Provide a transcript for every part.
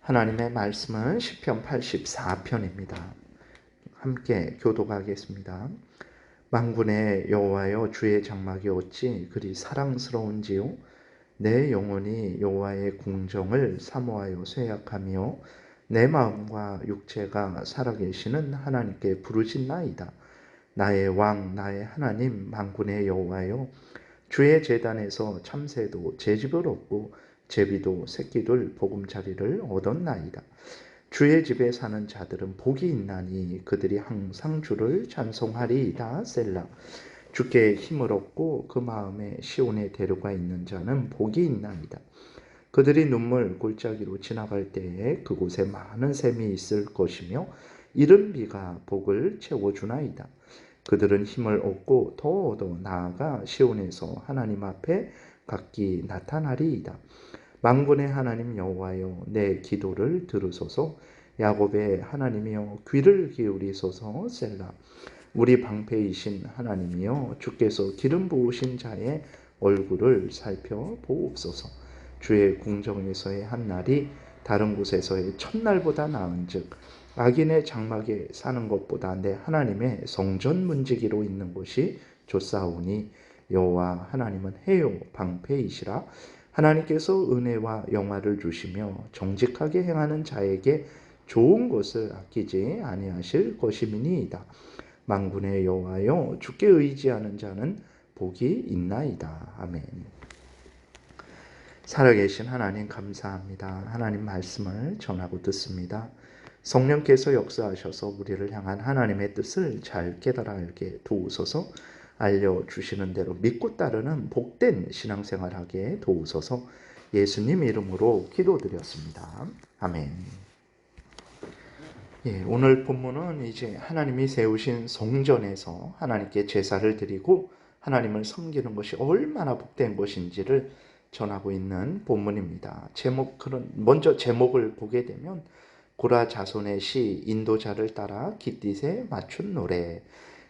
하나님의 말씀은 시편 84편입니다. 함께 교독하겠습니다. 만군의 여호와여, 주의 장막이 어찌 그리 사랑스러운지요. 내 영혼이 여호와의 궁정을 사모하여 쇠약하며 내 마음과 육체가 살아계시는 하나님께 부르짖나이다. 나의 왕, 나의 하나님, 만군의 여호와여, 주의 제단에서 참새도 제집을 얻고 제비도 새끼들 보금자리를 얻었나이다. 주의 집에 사는 자들은 복이 있나니 그들이 항상 주를 찬송하리이다. 셀라. 주께 힘을 얻고 그 마음에 시온의 대로가 있는 자는 복이 있나이다. 그들이 눈물 골짜기로 지나갈 때에 그곳에 많은 샘이 있을 것이며 이른 비가 복을 채워주나이다. 그들은 힘을 얻고 더 얻어 나아가 시온에서 하나님 앞에 각기 나타나리이다. 만군의 하나님 여호와여, 내 기도를 들으소서. 야곱의 하나님이여, 귀를 기울이소서. 셀라. 우리 방패이신 하나님이여, 주께서 기름 부으신 자의 얼굴을 살펴보옵소서. 주의 궁정에서의 한 날이 다른 곳에서의 첫날보다 나은즉 악인의 장막에 사는 것보다 내 하나님의 성전 문지기로 있는 곳이 좋사오니 여호와 하나님은 해요 방패이시라. 하나님께서 은혜와 영화를 주시며 정직하게 행하는 자에게 좋은 것을 아끼지 아니하실 것임이니이다. 만군의 여호와여, 주께 의지하는 자는 복이 있나이다. 아멘. 살아계신 하나님 감사합니다. 하나님 말씀을 전하고 듣습니다. 성령께서 역사하셔서 우리를 향한 하나님의 뜻을 잘 깨달아 알게 도우소서. 알려주시는 대로 믿고 따르는 복된 신앙생활하게 도우소서. 예수님 이름으로 기도드렸습니다. 아멘. 오늘 본문은 이제 하나님이 세우신 성전에서 하나님께 제사를 드리고 하나님을 섬기는 것이 얼마나 복된 것인지를 전하고 있는 본문입니다. 먼저 제목을 보게 되면 고라 자손의 시 인도자를 따라 깃딧에 맞춘 노래.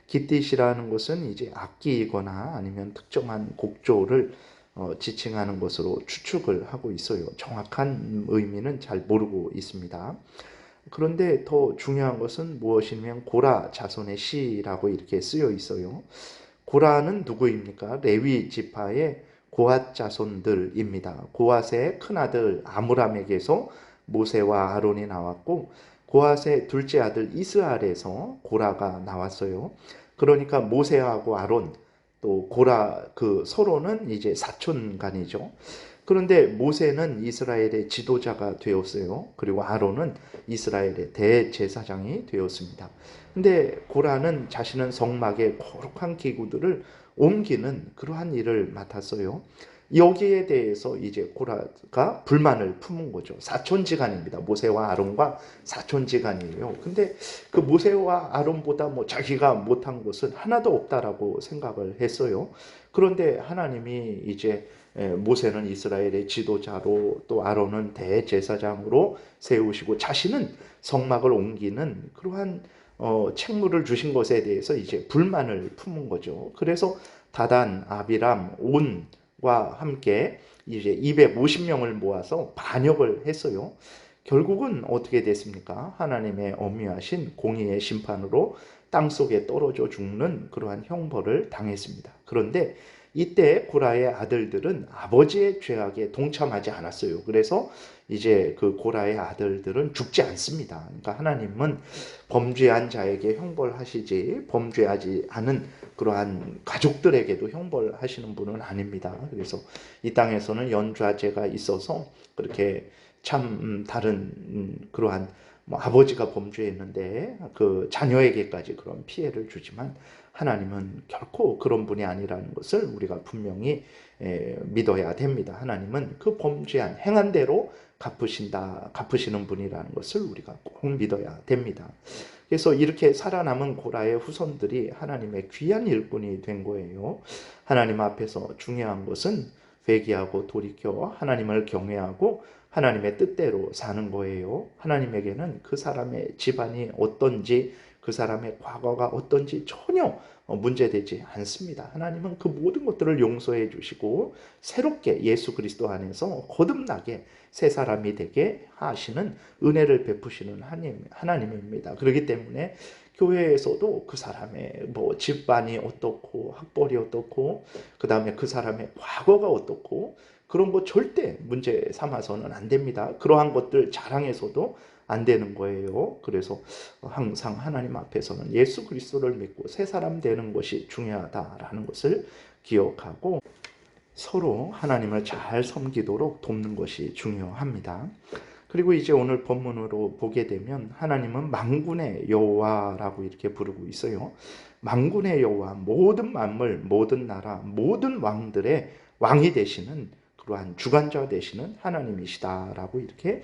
깃딧이라는 것은 이제 악기이거나 아니면 특정한 곡조를 지칭하는 것으로 추측을 하고 있어요. 정확한 의미는 잘 모르고 있습니다. 그런데 더 중요한 것은 무엇이냐면 고라 자손의 시라고 이렇게 쓰여 있어요. 고라는 누구입니까? 레위 지파의 고핫 자손들입니다. 고핫의 큰아들 아므람에게서 모세와 아론이 나왔고 고핫의 둘째 아들 이스라엘에서 고라가 나왔어요. 그러니까 모세하고 아론 또 고라 서로는 이제 사촌간이죠. 그런데 모세는 이스라엘의 지도자가 되었어요. 그리고 아론은 이스라엘의 대제사장이 되었습니다. 근데 고라는 자신은 성막의 거룩한 기구들을 옮기는 그러한 일을 맡았어요. 여기에 대해서 이제 고라가 불만을 품은 거죠. 사촌지간입니다. 모세와 아론과 사촌지간이에요. 근데 그 모세와 아론보다 자기가 못한 것은 하나도 없다라고 생각을 했어요. 그런데 하나님이 이제 모세는 이스라엘의 지도자로 또 아론은 대제사장으로 세우시고 자신은 성막을 옮기는 그러한 책무를 주신 것에 대해서 이제 불만을 품은 거죠. 그래서 다단, 아비람, 온과 함께 이제 250명을 모아서 반역을 했어요. 결국은 어떻게 됐습니까? 하나님의 엄미하신 공의의 심판으로 땅속에 떨어져 죽는 그러한 형벌을 당했습니다. 그런데 이때 고라의 아들들은 아버지의 죄악에 동참하지 않았어요. 그래서 이제 그 고라의 아들들은 죽지 않습니다. 그러니까 하나님은 범죄한 자에게 형벌하시지 범죄하지 않은 그러한 가족들에게도 형벌하시는 분은 아닙니다. 그래서 이 땅에서는 연좌제가 있어서 그렇게 참 다른 그러한 아버지가 범죄했는데 그 자녀에게까지 그런 피해를 주지만 하나님은 결코 그런 분이 아니라는 것을 우리가 분명히 믿어야 됩니다. 하나님은 그 범죄한 행한 대로 갚으시는 분이라는 것을 우리가 꼭 믿어야 됩니다. 그래서 이렇게 살아남은 고라의 후손들이 하나님의 귀한 일꾼이 된 거예요. 하나님 앞에서 중요한 것은 회개하고 돌이켜 하나님을 경외하고 하나님의 뜻대로 사는 거예요. 하나님에게는 그 사람의 집안이 어떤지 그 사람의 과거가 어떤지 전혀 문제되지 않습니다. 하나님은 그 모든 것들을 용서해 주시고 새롭게 예수 그리스도 안에서 거듭나게 새 사람이 되게 하시는 은혜를 베푸시는 하나님입니다. 그렇기 때문에 교회에서도 그 사람의 뭐 집안이 어떻고 학벌이 어떻고 그 다음에 그 사람의 과거가 어떻고 그런 거 절대 문제 삼아서는 안 됩니다. 그러한 것들 자랑해서도 안 되는 거예요. 그래서 항상 하나님 앞에서는 예수 그리스도를 믿고 새 사람 되는 것이 중요하다라는 것을 기억하고 서로 하나님을 잘 섬기도록 돕는 것이 중요합니다. 그리고 이제 오늘 본문으로 보게 되면 하나님은 만군의 여호와라고 이렇게 부르고 있어요. 만군의 여호와, 모든 만물, 모든 나라, 모든 왕들의 왕이 되시는 그러한 주관자 되시는 하나님이시다라고 이렇게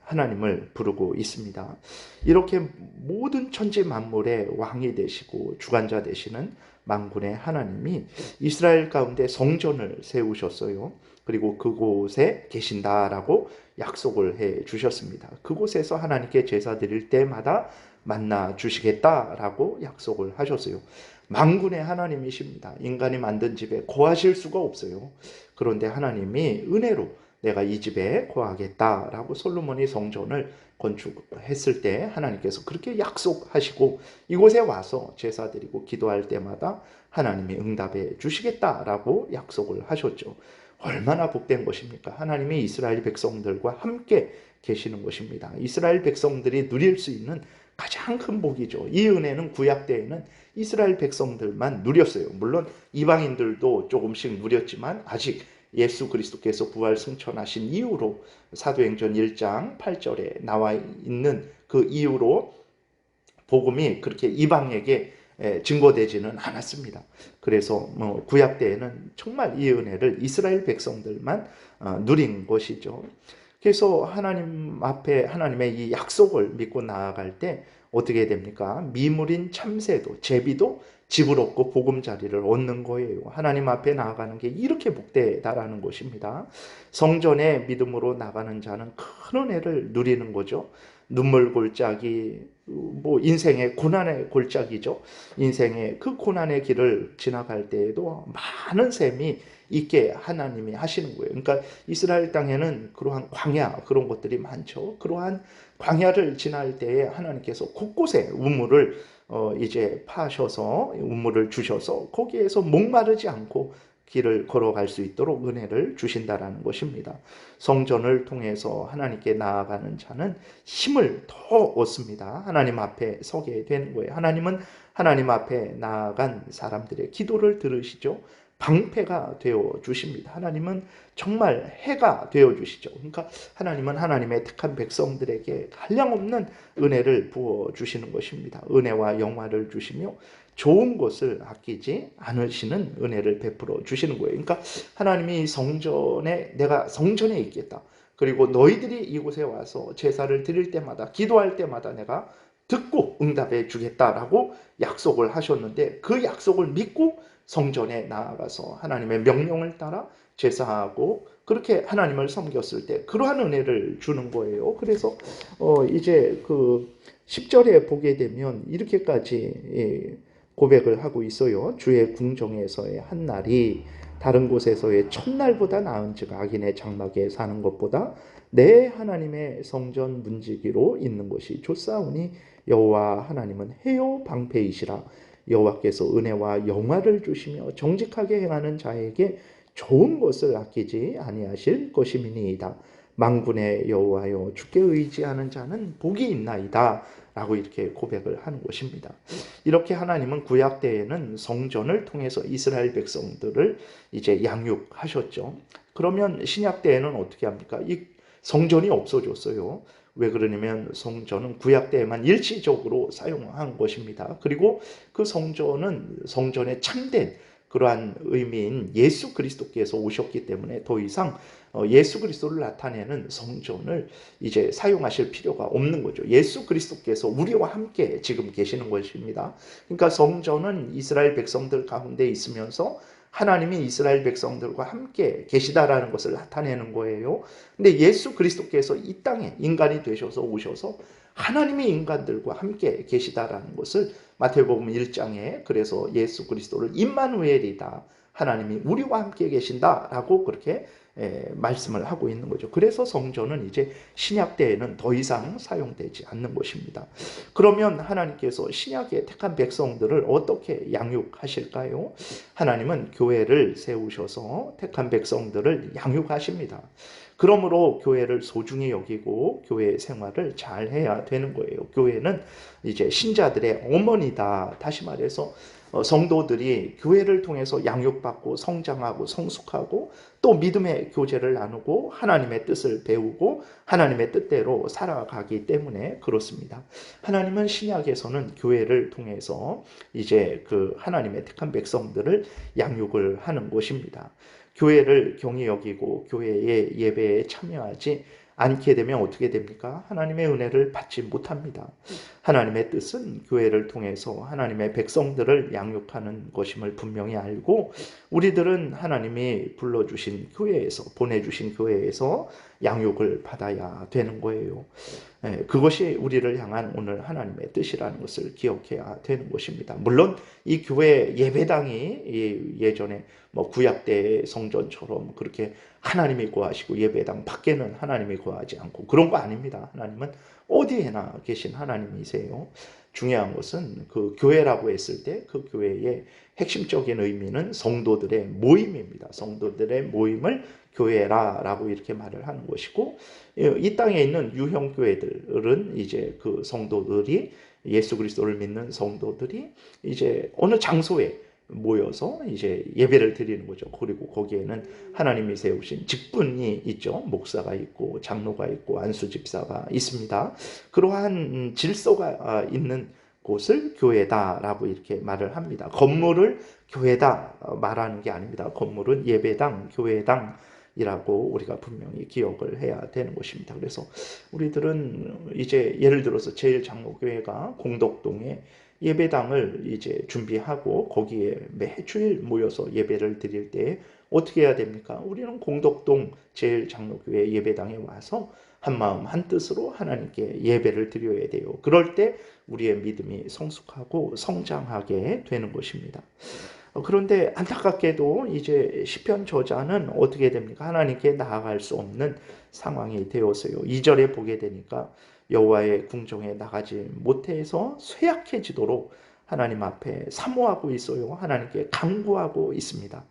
하나님을 부르고 있습니다. 이렇게 모든 천지 만물의 왕이 되시고 주관자 되시는 만군의 하나님이 이스라엘 가운데 성전을 세우셨어요. 그리고 그곳에 계신다라고 약속을 해 주셨습니다. 그곳에서 하나님께 제사 드릴 때마다 만나 주시겠다라고 약속을 하셨어요. 만군의 하나님이십니다. 인간이 만든 집에 거하실 수가 없어요. 그런데 하나님이 은혜로 내가 이 집에 거하겠다라고 솔로몬이 성전을 건축했을 때 하나님께서 그렇게 약속하시고 이곳에 와서 제사 드리고 기도할 때마다 하나님이 응답해 주시겠다라고 약속을 하셨죠. 얼마나 복된 것입니까? 하나님이 이스라엘 백성들과 함께 계시는 것입니다. 이스라엘 백성들이 누릴 수 있는 가장 큰 복이죠. 이 은혜는 구약 때에는 이스라엘 백성들만 누렸어요. 물론 이방인들도 조금씩 누렸지만 아직 예수 그리스도께서 부활 승천하신 이후로 사도행전 1장 8절에 나와 있는 그 이후로 복음이 그렇게 이방에게 증거되지는 않았습니다. 그래서 구약 때에는 정말 이 은혜를 이스라엘 백성들만 누린 것이죠. 그래서 하나님 앞에 하나님의 이 약속을 믿고 나아갈 때 어떻게 됩니까? 미물인 참새도 제비도 집을 얻고 보금자리를 얻는 거예요. 하나님 앞에 나아가는 게 이렇게 복되다라는 것입니다. 성전에 믿음으로 나가는 자는 큰 은혜를 누리는 거죠. 눈물 골짜기, 뭐 인생의 고난의 골짜기죠. 인생의 그 고난의 길을 지나갈 때에도 많은 셈이 있게 하나님이 하시는 거예요. 그러니까 이스라엘 땅에는 그러한 광야 그런 것들이 많죠. 그러한 광야를 지날 때에 하나님께서 곳곳에 우물을 이제 파셔서 우물을 주셔서 거기에서 목마르지 않고 길을 걸어갈 수 있도록 은혜를 주신다라는 것입니다. 성전을 통해서 하나님께 나아가는 자는 힘을 더 얻습니다. 하나님 앞에 서게 되는 거예요. 하나님은 하나님 앞에 나아간 사람들의 기도를 들으시죠. 방패가 되어 주십니다. 하나님은 정말 해가 되어 주시죠. 그러니까 하나님은 하나님의 택한 백성들에게 한량없는 은혜를 부어 주시는 것입니다. 은혜와 영화를 주시며 좋은 것을 아끼지 않으시는 은혜를 베풀어 주시는 거예요. 그러니까 하나님이 성전에 내가 성전에 있겠다. 그리고 너희들이 이곳에 와서 제사를 드릴 때마다 기도할 때마다 내가 듣고 응답해 주겠다라고 약속을 하셨는데 그 약속을 믿고 성전에 나아가서 하나님의 명령을 따라 제사하고 그렇게 하나님을 섬겼을 때 그러한 은혜를 주는 거예요. 그래서 이제 그 10절에 보게 되면 이렇게까지 고백을 하고 있어요. 주의 궁정에서의 한 날이 다른 곳에서의 첫날보다 나은즉 악인의 장막에 사는 것보다 내 하나님의 성전 문지기로 있는 것이 좋사오니 여호와 하나님은 해요 방패이시라. 여호와께서 은혜와 영화를 주시며 정직하게 행하는 자에게 좋은 것을 아끼지 아니하실 것임이니이다. 만군의 여호와여 주께 의지하는 자는 복이 있나이다 라고 이렇게 고백을 하는 것입니다. 이렇게 하나님은 구약 때에는 성전을 통해서 이스라엘 백성들을 이제 양육하셨죠. 그러면 신약 때에는 어떻게 합니까? 이 성전이 없어졌어요. 왜 그러냐면 성전은 구약 때에만 일시적으로 사용한 것입니다. 그리고 그 성전의 참된 그러한 의미인 예수 그리스도께서 오셨기 때문에 더 이상 예수 그리스도를 나타내는 성전을 이제 사용하실 필요가 없는 거죠. 예수 그리스도께서 우리와 함께 지금 계시는 것입니다. 그러니까 성전은 이스라엘 백성들 가운데 있으면서 하나님이 이스라엘 백성들과 함께 계시다라는 것을 나타내는 거예요. 근데 예수 그리스도께서 이 땅에 인간이 되셔서 오셔서 하나님이 인간들과 함께 계시다라는 것을 마태복음 1장에 그래서 예수 그리스도를 임마누엘이다. 하나님이 우리와 함께 계신다라고 그렇게 말씀을 하고 있는 거죠. 그래서 성전은 이제 신약 때에는 더 이상 사용되지 않는 것입니다. 그러면 하나님께서 신약에 택한 백성들을 어떻게 양육하실까요? 하나님은 교회를 세우셔서 택한 백성들을 양육하십니다. 그러므로 교회를 소중히 여기고 교회 생활을 잘 해야 되는 거예요. 교회는 이제 신자들의 어머니다. 다시 말해서 성도들이 교회를 통해서 양육받고 성장하고 성숙하고 또 믿음의 교제를 나누고 하나님의 뜻을 배우고 하나님의 뜻대로 살아가기 때문에 그렇습니다. 하나님은 신약에서는 교회를 통해서 이제 그 하나님의 택한 백성들을 양육을 하는 것입니다. 교회를 경히 여기고 교회의 예배에 참여하지 않게 되면 어떻게 됩니까? 하나님의 은혜를 받지 못합니다. 하나님의 뜻은 교회를 통해서 하나님의 백성들을 양육하는 것임을 분명히 알고 우리들은 하나님이 불러주신 교회에서 보내주신 교회에서 양육을 받아야 되는 거예요. 그것이 우리를 향한 오늘 하나님의 뜻이라는 것을 기억해야 되는 것입니다. 물론 이 교회 예배당이 예전에 뭐 구약 때 성전처럼 그렇게 하나님이 거하시고 예배당 밖에는 하나님이 거하지 않고 그런 거 아닙니다. 하나님은 어디에나 계신 하나님이세요. 중요한 것은 그 교회라고 했을 때 그 교회의 핵심적인 의미는 성도들의 모임입니다. 성도들의 모임을 교회라고 이렇게 말을 하는 것이고 이 땅에 있는 유형 교회들은 이제 그 성도들이 예수 그리스도를 믿는 성도들이 이제 어느 장소에 모여서 이제 예배를 드리는 거죠. 그리고 거기에는 하나님이 세우신 직분이 있죠. 목사가 있고 장로가 있고 안수집사가 있습니다. 그러한 질서가 있는 곳을 교회다라고 이렇게 말을 합니다. 건물을 교회다 말하는 게 아닙니다. 건물은 예배당, 교회당이라고 우리가 분명히 기억을 해야 되는 것입니다. 그래서 우리들은 이제 예를 들어서 제일장로교회가 공덕동에 예배당을 이제 준비하고 거기에 매주일 모여서 예배를 드릴 때 어떻게 해야 됩니까? 우리는 공덕동 제일장로교회 예배당에 와서 한마음 한뜻으로 하나님께 예배를 드려야 돼요. 그럴 때 우리의 믿음이 성숙하고 성장하게 되는 것입니다. 그런데 안타깝게도 이제 시편 저자는 어떻게 됩니까? 하나님께 나아갈 수 없는 상황이 되었어요. 2절에 보게 되니까 여호와의 궁정에 나가지 못해서 쇠약해지도록 하나님 앞에 사모하고 있어요. 하나님께 간구하고 있습니다.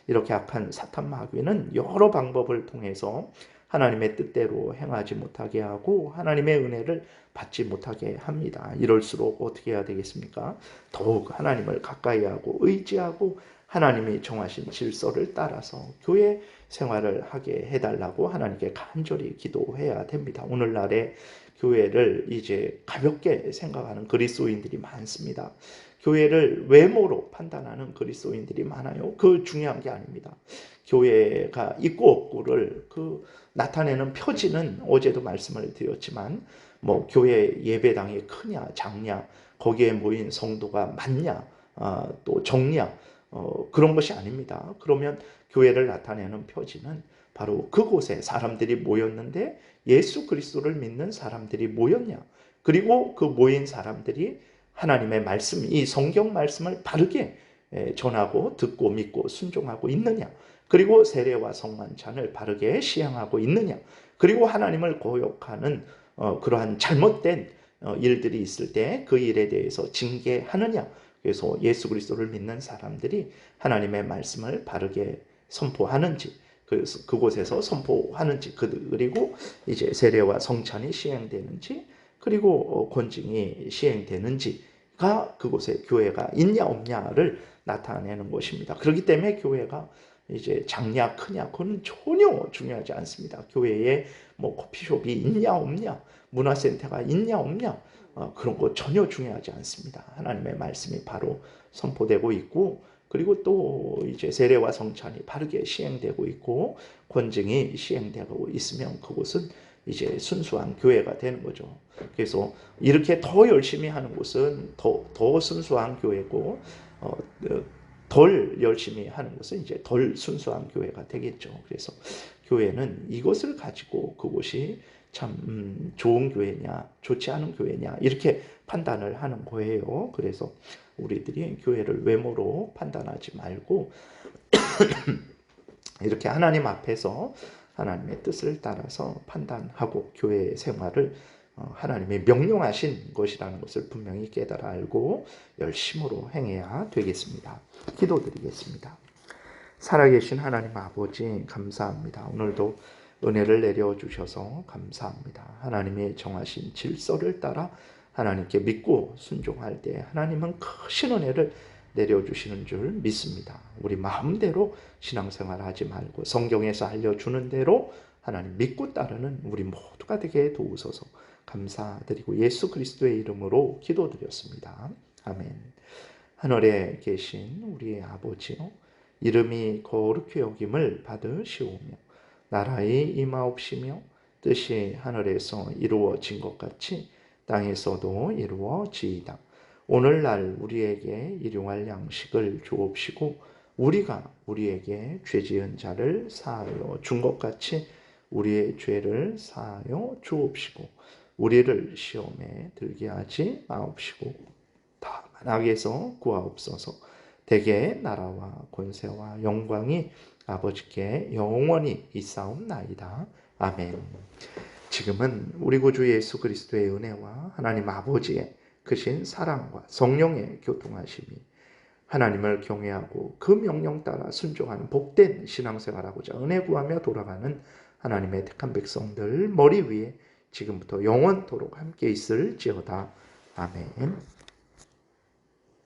이렇게 악한 사탄 마귀는 여러 방법을 통해서 하나님의 뜻대로 행하지 못하게 하고 하나님의 은혜를 받지 못하게 합니다. 이럴수록 어떻게 해야 되겠습니까? 더욱 하나님을 가까이 하고 의지하고 하나님이 정하신 질서를 따라서 교회 생활을 하게 해달라고 하나님께 간절히 기도해야 됩니다. 오늘날에 교회를 이제 가볍게 생각하는 그리스도인들이 많습니다. 교회를 외모로 판단하는 그리스도인들이 많아요. 그 중요한 게 아닙니다. 교회가 있고 없고를 나타내는 표지는 어제도 말씀을 드렸지만 뭐 교회 예배당이 크냐 작냐 거기에 모인 성도가 많냐 또 적냐 그런 것이 아닙니다. 그러면 교회를 나타내는 표지는 바로 그곳에 사람들이 모였는데 예수 그리스도를 믿는 사람들이 모였냐 그리고 그 모인 사람들이 하나님의 말씀, 이 성경 말씀을 바르게 전하고 듣고 믿고 순종하고 있느냐 그리고 세례와 성만찬을 바르게 시행하고 있느냐 그리고 하나님을 거역하는 그러한 잘못된 일들이 있을 때 그 일에 대해서 징계하느냐 그래서 예수 그리스도를 믿는 사람들이 하나님의 말씀을 바르게 선포하는지 그래서 그곳에서 선포하는지 그리고 이제 세례와 성찬이 시행되는지 그리고 권징이 시행되는지가 그곳에 교회가 있냐 없냐를 나타내는 것입니다. 그렇기 때문에 교회가 이제 작냐 크냐 그건 전혀 중요하지 않습니다. 교회에 뭐 커피숍이 있냐 없냐 문화센터가 있냐 없냐 그런 거 전혀 중요하지 않습니다. 하나님의 말씀이 바로 선포되고 있고 그리고 또 이제 세례와 성찬이 바르게 시행되고 있고 권징이 시행되고 있으면 그곳은 이제 순수한 교회가 되는 거죠. 그래서 이렇게 더 열심히 하는 곳은 더 순수한 교회고 덜 열심히 하는 것은 이제 덜 순수한 교회가 되겠죠. 그래서 교회는 이것을 가지고 그곳이 참 좋은 교회냐 좋지 않은 교회냐 이렇게 판단을 하는 거예요. 그래서 우리들이 교회를 외모로 판단하지 말고 이렇게 하나님 앞에서 하나님의 뜻을 따라서 판단하고 교회 생활을 하나님이 명령하신 것이라는 것을 분명히 깨달아 알고 열심으로 행해야 되겠습니다. 기도드리겠습니다. 살아계신 하나님 아버지 감사합니다. 오늘도 은혜를 내려주셔서 감사합니다. 하나님의 정하신 질서를 따라 하나님께 믿고 순종할 때 하나님은 크신 은혜를 내려주시는 줄 믿습니다. 우리 마음대로 신앙생활 하지 말고 성경에서 알려주는 대로 하나님 믿고 따르는 우리 모두가 되게 도우소서. 감사드리고 예수 그리스도의 이름으로 기도드렸습니다. 아멘. 하늘에 계신 우리의 아버지요, 이름이 거룩히 여김을 받으시오며 나라의 임하옵시며 뜻이 하늘에서 이루어진 것 같이 땅에서도 이루어지이다. 오늘날 우리에게 일용할 양식을 주옵시고 우리가 우리에게 죄지은 자를 사하여 준 것 같이 우리의 죄를 사하여 주옵시고 우리를 시험에 들게 하지 마옵시고 다만 악에서 구하옵소서. 대개 나라와 권세와 영광이 아버지께 영원히 있사옵나이다. 아멘. 지금은 우리 구주 예수 그리스도의 은혜와 하나님 아버지의 크신 사랑과 성령의 교통하심이 하나님을 경외하고 그 명령 따라 순종하는 복된 신앙생활하고자 은혜 구하며 돌아가는 하나님의 택한 백성들 머리 위에 지금부터 영원토록 함께 있을지어다. 아멘.